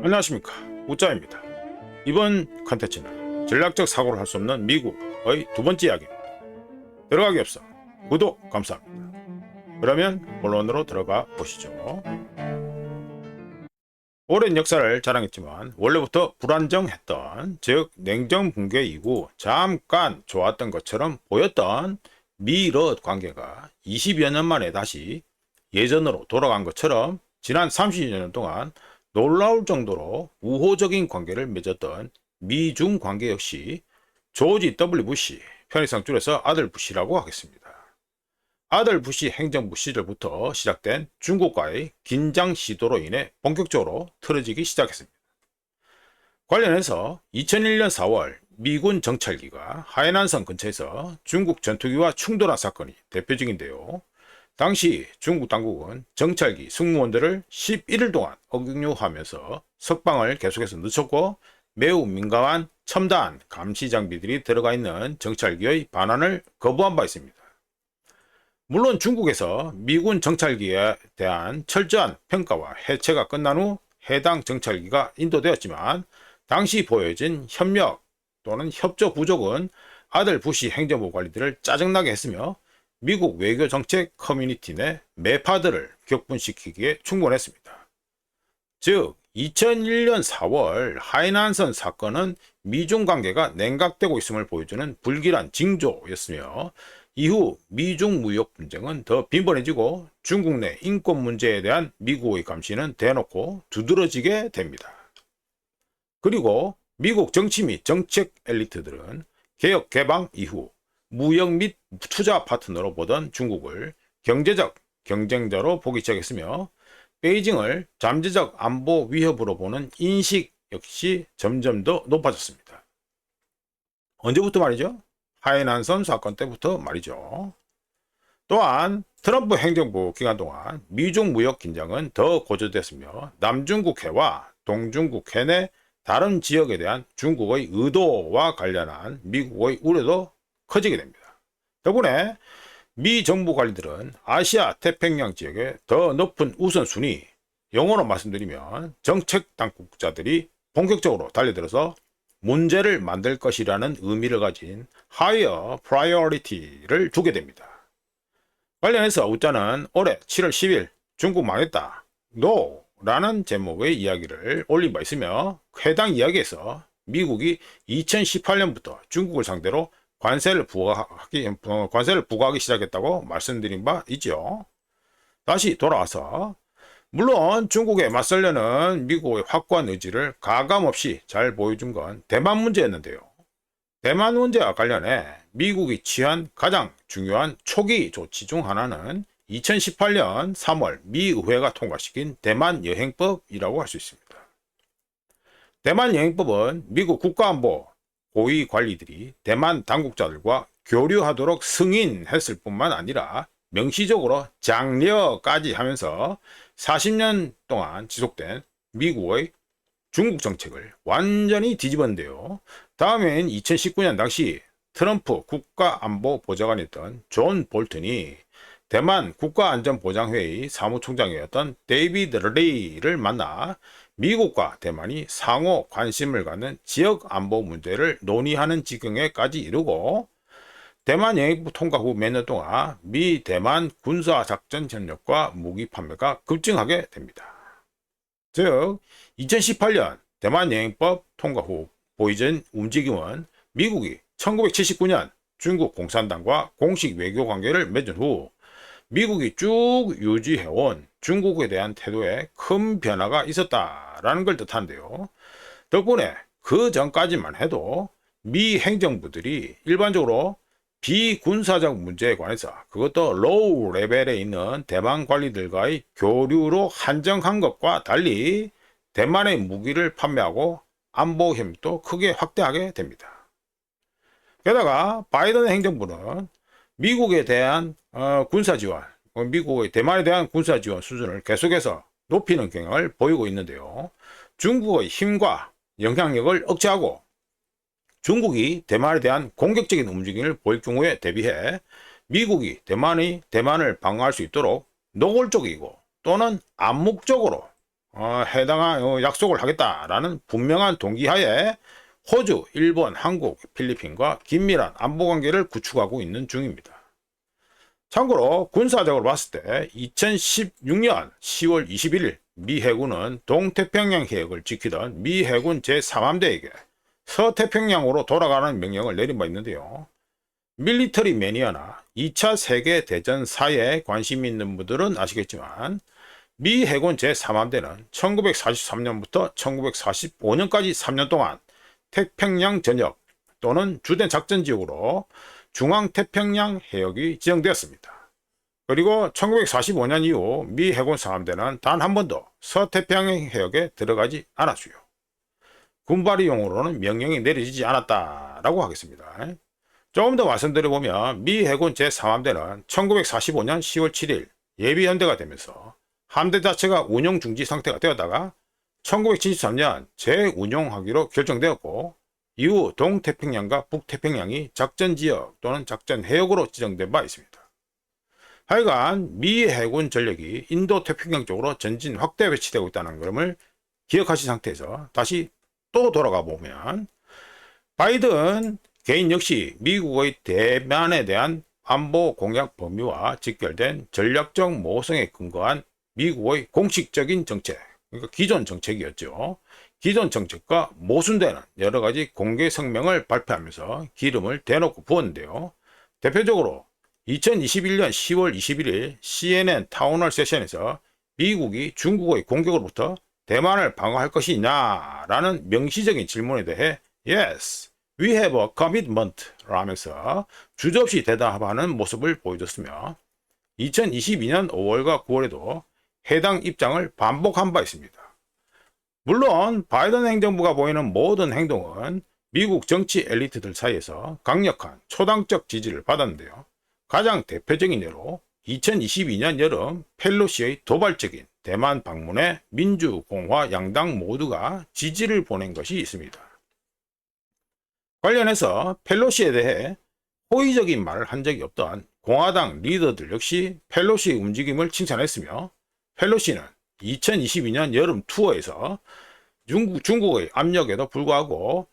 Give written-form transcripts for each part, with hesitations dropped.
안녕하십니까, 우짜입니다. 이번 컨텐츠는 전략적 사고를 할 수 없는 미국의 두 번째 이야기입니다. 들어가기 앞서 구독 감사합니다. 그러면 본론으로 들어가 보시죠. 오랜 역사를 자랑했지만 원래부터 불안정했던, 즉 냉전 붕괴 이후 잠깐 좋았던 것처럼 보였던 미러 관계가 20여 년 만에 다시 예전으로 돌아간 것처럼 지난 30여 년 동안 놀라울 정도로 우호적인 관계를 맺었던 미중 관계 역시 조지 W 부시, 편의상 줄여서 아들 부시라고 하겠습니다. 아들 부시 행정부 시절부터 시작된 중국과의 긴장 시도로 인해 본격적으로 틀어지기 시작했습니다. 관련해서 2001년 4월 미군 정찰기가 하이난성 근처에서 중국 전투기와 충돌한 사건이 대표적인데요. 당시 중국 당국은 정찰기 승무원들을 11일 동안 억류하면서 석방을 계속해서 늦췄고 매우 민감한 첨단 감시 장비들이 들어가 있는 정찰기의 반환을 거부한 바 있습니다. 물론 중국에서 미군 정찰기에 대한 철저한 평가와 해체가 끝난 후 해당 정찰기가 인도되었지만 당시 보여진 협력 또는 협조 부족은 아들 부시 행정부 관리들을 짜증나게 했으며 미국 외교정책 커뮤니티 내 매파들을 격분시키기에 충분했습니다. 즉 2001년 4월 하이난선 사건은 미중 관계가 냉각되고 있음을 보여주는 불길한 징조였으며 이후 미중 무역 분쟁은 더 빈번해지고 중국 내 인권 문제에 대한 미국의 감시는 대놓고 두드러지게 됩니다. 그리고 미국 정치 및 정책 엘리트들은 개혁 개방 이후 무역 및 투자 파트너로 보던 중국을 경제적 경쟁자로 보기 시작했으며 베이징을 잠재적 안보 위협으로 보는 인식 역시 점점 더 높아졌습니다. 언제부터 말이죠? 하이난선 사건 때부터 말이죠. 또한 트럼프 행정부 기간 동안 미중 무역 긴장은 더 고조됐으며 남중국해와 동중국해 내 다른 지역에 대한 중국의 의도와 관련한 미국의 우려도 커지게 됩니다. 덕분에 미 정부 관리들은 아시아 태평양 지역에 더 높은 우선순위, 영어로 말씀드리면 정책 당국자들이 본격적으로 달려들어서 문제를 만들 것이라는 의미를 가진 higher priority를 두게 됩니다. 관련해서 우짜는 올해 7월 10일 중국 망했다, NO! 라는 제목의 이야기를 올린 바 있으며 해당 이야기에서 미국이 2018년부터 중국을 상대로 관세를 부과하기 시작했다고 말씀드린 바 있죠. 다시 돌아와서 물론 중국에 맞서려는 미국의 확고한 의지를 가감없이 잘 보여준 건 대만 문제였는데요. 대만 문제와 관련해 미국이 취한 가장 중요한 초기 조치 중 하나는 2018년 3월 미 의회가 통과시킨 대만 여행법이라고 할 수 있습니다. 대만 여행법은 미국 국가안보 고위 관리들이 대만 당국자들과 교류하도록 승인했을 뿐만 아니라 명시적으로 장려까지 하면서 40년 동안 지속된 미국의 중국 정책을 완전히 뒤집었는데요. 다음엔 2019년 당시 트럼프 국가안보보좌관이었던 존 볼튼이 대만 국가안전보장회의 사무총장이었던 데이비드 레이를 만나 미국과 대만이 상호 관심을 갖는 지역 안보 문제를 논의하는 지경에까지 이르고 대만 여행법 통과 후 몇 년 동안 미 대만 군사작전 협력과 무기 판매가 급증하게 됩니다. 즉 2018년 대만 여행법 통과 후 보이진 움직임은 미국이 1979년 중국 공산당과 공식 외교 관계를 맺은 후 미국이 쭉 유지해온 중국에 대한 태도에 큰 변화가 있었다라는 걸 뜻하는데요. 덕분에 그 전까지만 해도 미 행정부들이 일반적으로 비군사적 문제에 관해서 그것도 로우 레벨에 있는 대만 관리들과의 교류로 한정한 것과 달리 대만의 무기를 판매하고 안보 협력도 크게 확대하게 됩니다. 게다가 바이든 행정부는 미국에 대한 군사 지원, 미국의 대만에 대한 군사 지원 수준을 계속해서 높이는 경향을 보이고 있는데요. 중국의 힘과 영향력을 억제하고 중국이 대만에 대한 공격적인 움직임을 보일 경우에 대비해 미국이 대만을 방어할 수 있도록 노골적이고 또는 암묵적으로 해당한 약속을 하겠다라는 분명한 동기하에 호주, 일본, 한국, 필리핀과 긴밀한 안보관계를 구축하고 있는 중입니다. 참고로 군사적으로 봤을 때 2016년 10월 21일 미 해군은 동태평양 해역을 지키던 미 해군 제3함대에게 서태평양으로 돌아가는 명령을 내린 바 있는데요. 밀리터리 매니아나 2차 세계대전 사에 관심이 있는 분들은 아시겠지만 미 해군 제3함대는 1943년부터 1945년까지 3년 동안 태평양 전역 또는 주된 작전지역으로 중앙태평양 해역이 지정되었습니다. 그리고 1945년 이후 미 해군 3함대는 단 한 번도 서태평양 해역에 들어가지 않았고요. 군발이용으로는 명령이 내려지지 않았다라고 하겠습니다. 조금 더 말씀드려보면 미 해군 제3함대는 1945년 10월 7일 예비현대가 되면서 함대 자체가 운용 중지 상태가 되었다가 1973년 재운용하기로 결정되었고 이후 동태평양과 북태평양이 작전지역 또는 작전해역으로 지정된 바 있습니다. 하여간 미 해군 전력이 인도태평양 쪽으로 전진 확대 배치되고 있다는 것을 기억하신 상태에서 다시 또 돌아가 보면 바이든 개인 역시 미국의 대만에 대한 안보 공약 범위와 직결된 전략적 모성에 근거한 미국의 공식적인 정책, 그러니까 기존 정책이었죠. 기존 정책과 모순되는 여러 가지 공개 성명을 발표하면서 기름을 대놓고 부었는데요. 대표적으로 2021년 10월 21일 CNN 타운홀 세션에서 미국이 중국의 공격으로부터 대만을 방어할 것이냐라는 명시적인 질문에 대해 Yes, we have a commitment 라면서 주저없이 대답하는 모습을 보여줬으며 2022년 5월과 9월에도 해당 입장을 반복한 바 있습니다. 물론 바이든 행정부가 보이는 모든 행동은 미국 정치 엘리트들 사이에서 강력한 초당적 지지를 받았는데요. 가장 대표적인 예로 2022년 여름 펠로시의 도발적인 대만 방문에 민주, 공화, 양당 모두가 지지를 보낸 것이 있습니다. 관련해서 펠로시에 대해 호의적인 말을 한 적이 없던 공화당 리더들 역시 펠로시의 움직임을 칭찬했으며 펠로시는 2022년 여름 투어에서 중국의 압력에도 불구하고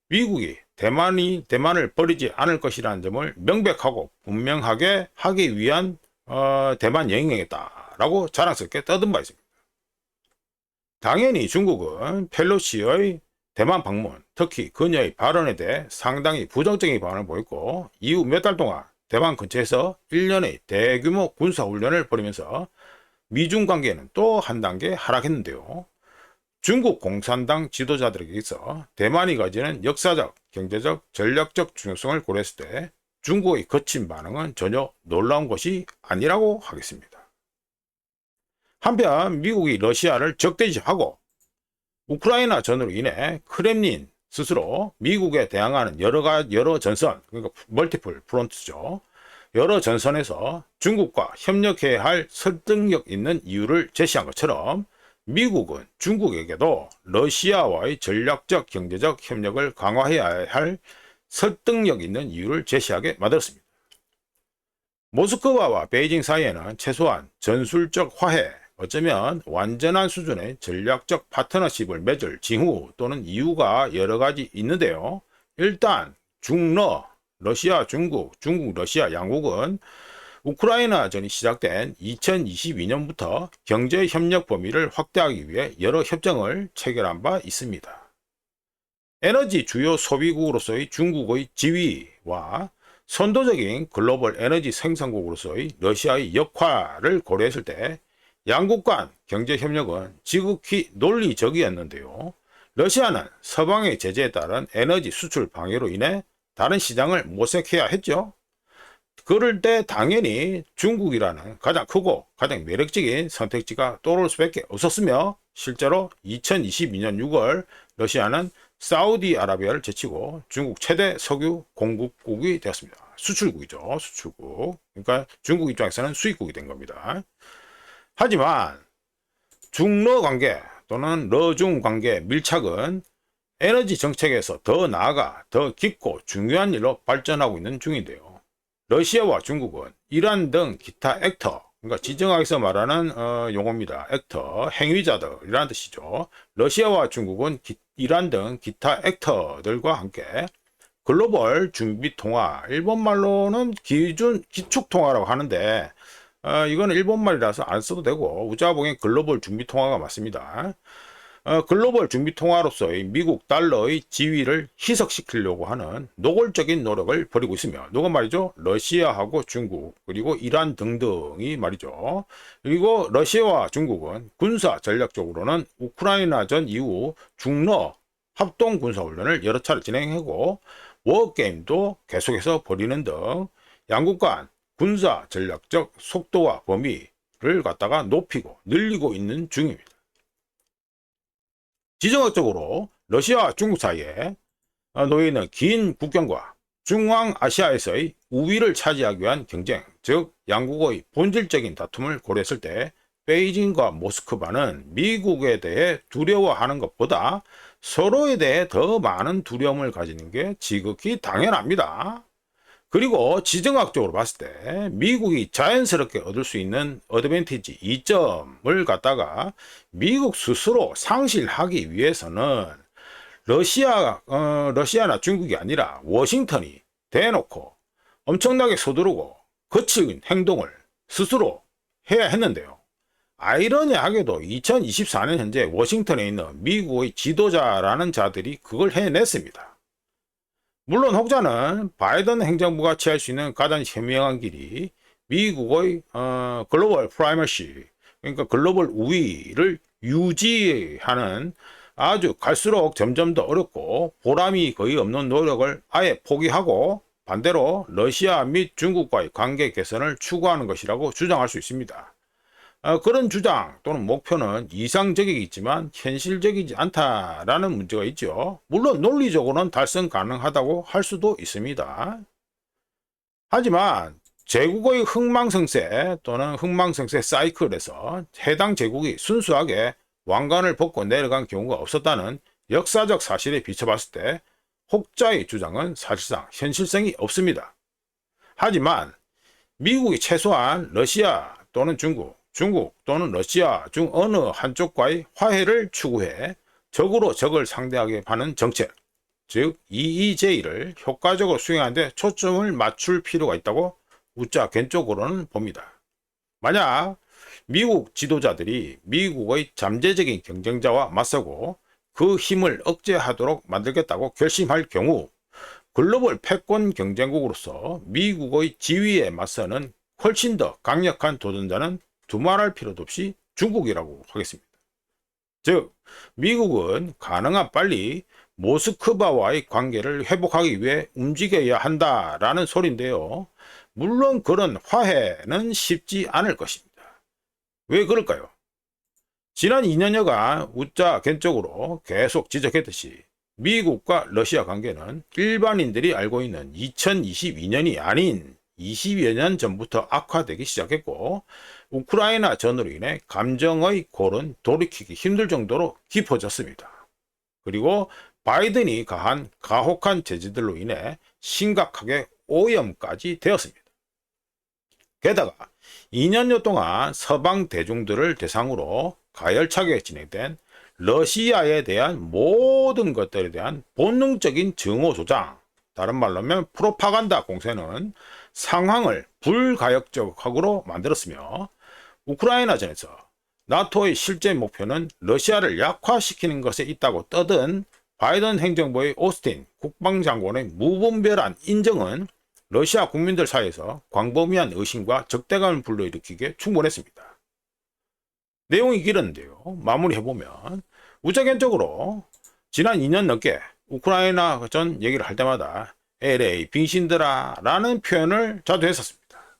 미국이 대만을 버리지 않을 것이라는 점을 명백하고 분명하게 하기 위한 대만 여행이었다라고 자랑스럽게 떠든 바 있습니다. 당연히 중국은 펠로시의 대만 방문, 특히 그녀의 발언에 대해 상당히 부정적인 반응을 보였고 이후 몇 달 동안 대만 근처에서 1년의 대규모 군사훈련을 벌이면서 미중 관계는 또 한 단계 하락했는데요. 중국 공산당 지도자들에게서 대만이 가지는 역사적, 경제적, 전략적 중요성을 고려했을 때 중국의 거친 반응은 전혀 놀라운 것이 아니라고 하겠습니다. 한편 미국이 러시아를 적대시하고 우크라이나 전으로 인해 크렘린 스스로 미국에 대항하는 여러 전선, 그러니까 멀티플 프론트죠. 여러 전선에서 중국과 협력해야 할 설득력 있는 이유를 제시한 것처럼 미국은 중국에게도 러시아와의 전략적 경제적 협력을 강화해야 할 설득력 있는 이유를 제시하게 만들었습니다. 모스크바와 베이징 사이에는 최소한 전술적 화해, 어쩌면 완전한 수준의 전략적 파트너십을 맺을 징후 또는 이유가 여러 가지 있는데요. 일단 러시아, 중국, 러시아 양국은 우크라이나전이 시작된 2022년부터 경제 협력 범위를 확대하기 위해 여러 협정을 체결한 바 있습니다. 에너지 주요 소비국으로서의 중국의 지위와 선도적인 글로벌 에너지 생산국으로서의 러시아의 역할을 고려했을 때 양국 간 경제 협력은 지극히 논리적이었는데요. 러시아는 서방의 제재에 따른 에너지 수출 방해로 인해 다른 시장을 모색해야 했죠. 그럴 때 당연히 중국이라는 가장 크고 가장 매력적인 선택지가 떠오를 수밖에 없었으며 실제로 2022년 6월 러시아는 사우디아라비아를 제치고 중국 최대 석유 공급국이 되었습니다. 수출국이죠. 수출국. 그러니까 중국 입장에서는 수입국이 된 겁니다. 하지만 중러 관계 또는 러중 관계 밀착은 에너지 정책에서 더 나아가 더 깊고 중요한 일로 발전하고 있는 중인데요. 러시아와 중국은 이란 등 기타 액터, 그러니까 지정학에서 말하는 용어입니다. 액터, 행위자들이라는 뜻이죠. 러시아와 중국은 이란 등 기타 액터들과 함께 글로벌 준비 통화, 일본말로는 기축 통화라고 하는데 이거는 일본말이라서 안 써도 되고 우자봉의 글로벌 준비 통화가 맞습니다. 글로벌 준비 통화로서의 미국 달러의 지위를 희석시키려고 하는 노골적인 노력을 벌이고 있으며, 누가 말이죠? 러시아하고 중국 그리고 이란 등등이 말이죠. 그리고 러시아와 중국은 군사 전략적으로는 우크라이나전 이후 중러 합동 군사훈련을 여러 차례 진행하고 워게임도 계속해서 벌이는 등 양국 간 군사 전략적 속도와 범위를 갖다가 높이고 늘리고 있는 중입니다. 지정학적으로 러시아와 중국 사이에 놓여 있는 긴 국경과 중앙아시아에서의 우위를 차지하기 위한 경쟁, 즉 양국의 본질적인 다툼을 고려했을 때 베이징과 모스크바는 미국에 대해 두려워하는 것보다 서로에 대해 더 많은 두려움을 가지는 게 지극히 당연합니다. 그리고 지정학적으로 봤을 때 미국이 자연스럽게 얻을 수 있는 어드밴티지 2점을 갖다가 미국 스스로 상실하기 위해서는 러시아나 중국이 아니라 워싱턴이 대놓고 엄청나게 서두르고 거친 행동을 스스로 해야 했는데요. 아이러니하게도 2024년 현재 워싱턴에 있는 미국의 지도자라는 자들이 그걸 해냈습니다. 물론 혹자는 바이든 행정부가 취할 수 있는 가장 현명한 길이 미국의 글로벌 프라이머시, 그러니까 글로벌 우위를 유지하는 아주 갈수록 점점 더 어렵고 보람이 거의 없는 노력을 아예 포기하고 반대로 러시아 및 중국과의 관계 개선을 추구하는 것이라고 주장할 수 있습니다. 그런 주장 또는 목표는 이상적이겠지만 현실적이지 않다라는 문제가 있죠. 물론 논리적으로는 달성 가능하다고 할 수도 있습니다. 하지만 제국의 흥망성쇠 또는 흥망성쇠 사이클에서 해당 제국이 순수하게 왕관을 벗고 내려간 경우가 없었다는 역사적 사실에 비춰봤을 때 혹자의 주장은 사실상 현실성이 없습니다. 하지만 미국이 최소한 러시아 또는 중국 또는 러시아 중 어느 한쪽과의 화해를 추구해 적으로 적을 상대하게 하는 정책, 즉 EEJ를 효과적으로 수행하는 데 초점을 맞출 필요가 있다고 우짜 개인적으로는 봅니다. 만약 미국 지도자들이 미국의 잠재적인 경쟁자와 맞서고 그 힘을 억제하도록 만들겠다고 결심할 경우 글로벌 패권 경쟁국으로서 미국의 지위에 맞서는 훨씬 더 강력한 도전자는 두말할 필요도 없이 중국이라고 하겠습니다. 즉 미국은 가능한 빨리 모스크바와의 관계를 회복하기 위해 움직여야 한다라는 소리인데요. 물론 그런 화해는 쉽지 않을 것입니다. 왜 그럴까요? 지난 2년여간 우짜 개인적으로 계속 지적했듯이 미국과 러시아 관계는 일반인들이 알고 있는 2022년이 아닌 20여 년 전부터 악화되기 시작했고 우크라이나 전으로 인해 감정의 골은 돌이키기 힘들 정도로 깊어졌습니다. 그리고 바이든이 가한 가혹한 제재들로 인해 심각하게 오염까지 되었습니다. 게다가 2년여 동안 서방 대중들을 대상으로 가열차게 진행된 러시아에 대한 모든 것들에 대한 본능적인 증오 조장, 다른 말로 하면 프로파간다 공세는 상황을 불가역적으로 만들었으며 우크라이나전에서 나토의 실제 목표는 러시아를 약화시키는 것에 있다고 떠든 바이든 행정부의 오스틴 국방장관의 무분별한 인정은 러시아 국민들 사이에서 광범위한 의심과 적대감을 불러일으키기에 충분했습니다. 내용이 길었는데요. 마무리해보면 우자견적으로 지난 2년 넘게 우크라이나 전 얘기를 할 때마다 LA 빙신들아 라는 표현을 자주 했었습니다.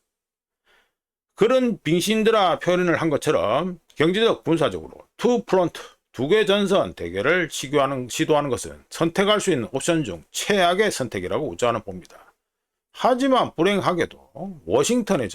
그런 빙신들아 표현을 한 것처럼 경제적 군사적으로 투 프론트 두 개 전선 대결을 시도하는 것은 선택할 수 있는 옵션 중 최악의 선택이라고 우자는 봅니다. 하지만 불행하게도 워싱턴의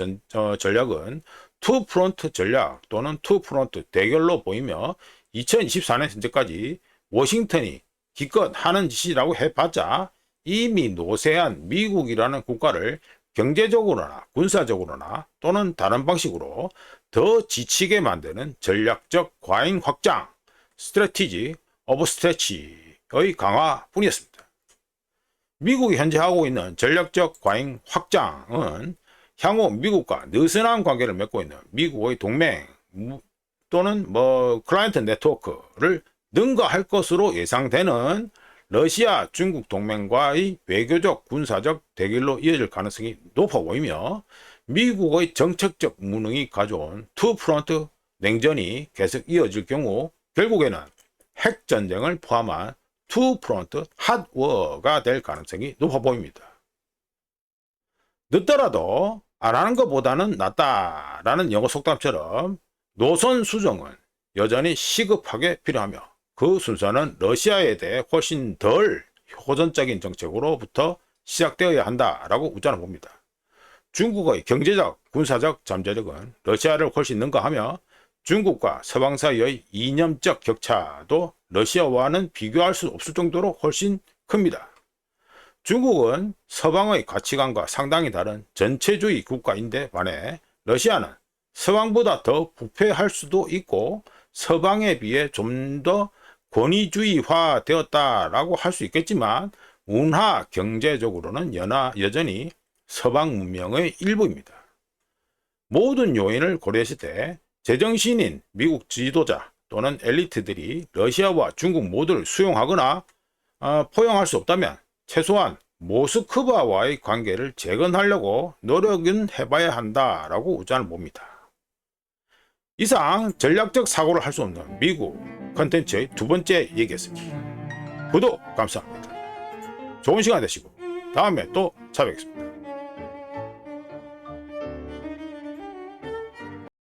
전략은 투 프론트 전략 또는 투 프론트 대결로 보이며 2024년 현재까지 워싱턴이 기껏 하는 짓이라고 해봤자 이미 노쇠한 미국이라는 국가를 경제적으로나 군사적으로나 또는 다른 방식으로 더 지치게 만드는 전략적 과잉 확장, 스트래티지 오브 스트레치의 강화뿐이었습니다. 미국이 현재 하고 있는 전략적 과잉 확장은 향후 미국과 느슨한 관계를 맺고 있는 미국의 동맹 또는 클라이언트 네트워크를 능가할 것으로 예상되는 러시아, 중국 동맹과의 외교적, 군사적 대결로 이어질 가능성이 높아 보이며 미국의 정책적 무능이 가져온 투 프론트 냉전이 계속 이어질 경우 결국에는 핵전쟁을 포함한 투 프론트 핫워가 될 가능성이 높아 보입니다. 늦더라도 안 하는 것보다는 낫다라는 영어 속담처럼 노선 수정은 여전히 시급하게 필요하며 그 순서는 러시아에 대해 훨씬 덜 호전적인 정책으로부터 시작되어야 한다라고 우자는 봅니다. 중국의 경제적, 군사적 잠재력은 러시아를 훨씬 능가하며 중국과 서방 사이의 이념적 격차도 러시아와는 비교할 수 없을 정도로 훨씬 큽니다. 중국은 서방의 가치관과 상당히 다른 전체주의 국가인데 반해 러시아는 서방보다 더 부패할 수도 있고 서방에 비해 좀 더 권위주의화 되었다라고 할 수 있겠지만 문화 경제적으로는 여전히 서방 문명의 일부입니다. 모든 요인을 고려했을 때 제정신인 미국 지도자 또는 엘리트들이 러시아와 중국 모두를 수용하거나 포용할 수 없다면 최소한 모스크바와의 관계를 재건하려고 노력은 해봐야 한다라고 우자는 봅니다. 이상 전략적 사고를 할 수 없는 미국 컨텐츠의 두 번째 얘기였습니다. 구독 감사합니다. 좋은 시간 되시고 다음에 또 찾아뵙겠습니다.